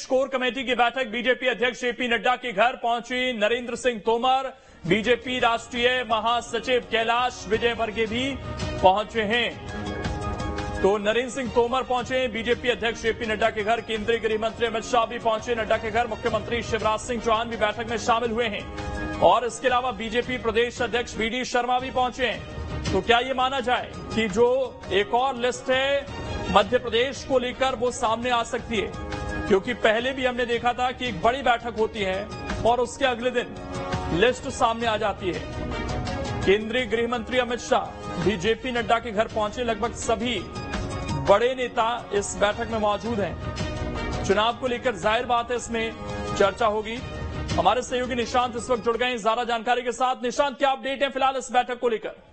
Core committee की बैठक, BJP अध्यक्ष जेपी नड्डा के घर पहुंचे नरेंद्र सिंह तोमर, बीजेपी राष्ट्रीय महासचिव कैलाश विजयवर्गीय भी पहुंचे हैं। तो नरेंद्र सिंह तोमर पहुंचे बीजेपी अध्यक्ष जेपी नड्डा के घर, केंद्रीय गृह मंत्री अमित शाह भी पहुंचे नड्डा के घर, मुख्यमंत्री शिवराज सिंह चौहान भी बैठक में शामिल हुए हैं और इसके अलावा बीजेपी प्रदेश अध्यक्ष वीडी शर्मा भी पहुंचे हैं। तो क्या ये माना जाए कि जो एक और लिस्ट है मध्य प्रदेश को लेकर वो सामने आ सकती है? क्योंकि पहले भी हमने देखा था कि एक बड़ी बैठक होती है और उसके अगले दिन लिस्ट सामने आ जाती है। केंद्रीय गृह मंत्री अमित शाह भी जेपी नड्डा के घर पहुंचे, लगभग सभी बड़े नेता इस बैठक में मौजूद हैं। चुनाव को लेकर जाहिर बात है इसमें चर्चा होगी। हमारे सहयोगी निशांत इस वक्त जुड़ गए हैं ज्यादा जानकारी के साथ। निशांत, क्या अपडेट है फिलहाल इस बैठक को लेकर?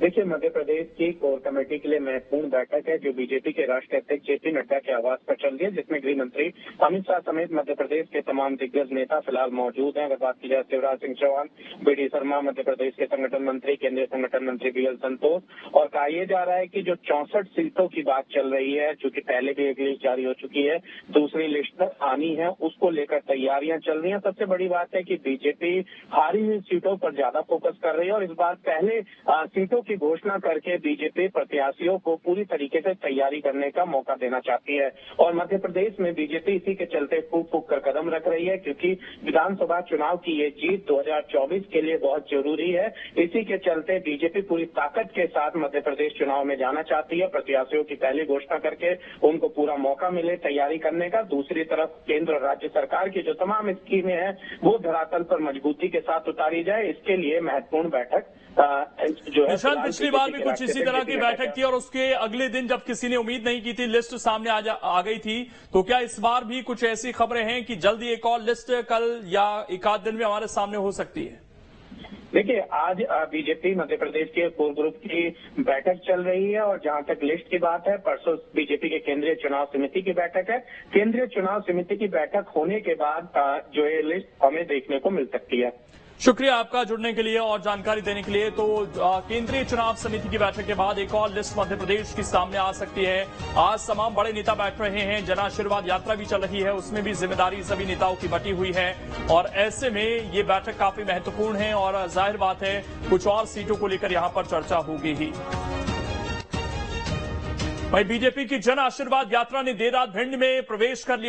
देखिए, मध्य प्रदेश की कोर कमेटी के लिए महत्वपूर्ण बैठक है जो बीजेपी के राष्ट्रीय अध्यक्ष जेपी नड्डा के आवास पर चल रही है, जिसमें गृह मंत्री अमित शाह समेत मध्य प्रदेश के तमाम दिग्गज नेता फिलहाल मौजूद हैं। अगर बात की जाए शिवराज सिंह चौहान, वीडी शर्मा, मध्य प्रदेश के संगठन मंत्री, केंद्रीय संगठन मंत्री बीएल संतोष, और कहा यह जा रहा है कि जो 64 सीटों की बात चल रही है, चूंकि पहले भी एक लिस्ट जारी हो चुकी है, दूसरी लिस्ट आनी है, उसको लेकर तैयारियां चल रही है। सबसे बड़ी बात है कि बीजेपी हारी हुई सीटों पर ज्यादा फोकस कर रही है और इस बार पहले सीटों की घोषणा करके बीजेपी प्रत्याशियों को पूरी तरीके से तैयारी करने का मौका देना चाहती है। और मध्य प्रदेश में बीजेपी इसी के चलते फूक फूक कर कदम रख रही है, क्योंकि विधानसभा चुनाव की ये जीत 2024 के लिए बहुत जरूरी है। इसी के चलते बीजेपी पूरी ताकत के साथ मध्य प्रदेश चुनाव में जाना चाहती है, प्रत्याशियों की पहली घोषणा करके उनको पूरा मौका मिले तैयारी करने का। दूसरी तरफ केंद्र और राज्य सरकार की जो तमाम स्कीमें हैं वो धरातल पर मजबूती के साथ उतारी जाए, इसके लिए महत्वपूर्ण बैठक जो है। पिछली बार भी कुछ इसी तरह की बैठक थी और उसके अगले दिन जब किसी ने उम्मीद नहीं की थी, लिस्ट सामने आ गई थी। तो क्या इस बार भी कुछ ऐसी खबरें हैं कि जल्दी एक और लिस्ट कल या एक आध दिन में हमारे सामने हो सकती है? देखिए, आज बीजेपी मध्य प्रदेश के कोर ग्रुप की बैठक चल रही है और जहां तक लिस्ट की बात है, परसों बीजेपी के केंद्रीय चुनाव समिति की बैठक है। केंद्रीय चुनाव समिति की बैठक होने के बाद जो ये लिस्ट हमें देखने को मिल सकती है। शुक्रिया आपका जुड़ने के लिए और जानकारी देने के लिए। तो केंद्रीय चुनाव समिति की बैठक के बाद एक और लिस्ट मध्य प्रदेश की सामने आ सकती है। आज तमाम बड़े नेता बैठ रहे हैं, जन आशीर्वाद यात्रा भी चल रही है, उसमें भी जिम्मेदारी सभी नेताओं की बटी हुई है और ऐसे में ये बैठक काफी महत्वपूर्ण है और जाहिर बात है कुछ और सीटों को लेकर यहां पर चर्चा होगी ही। वहीं बीजेपी की जन आशीर्वाद यात्रा ने देर रात भिंड में प्रवेश कर लिया।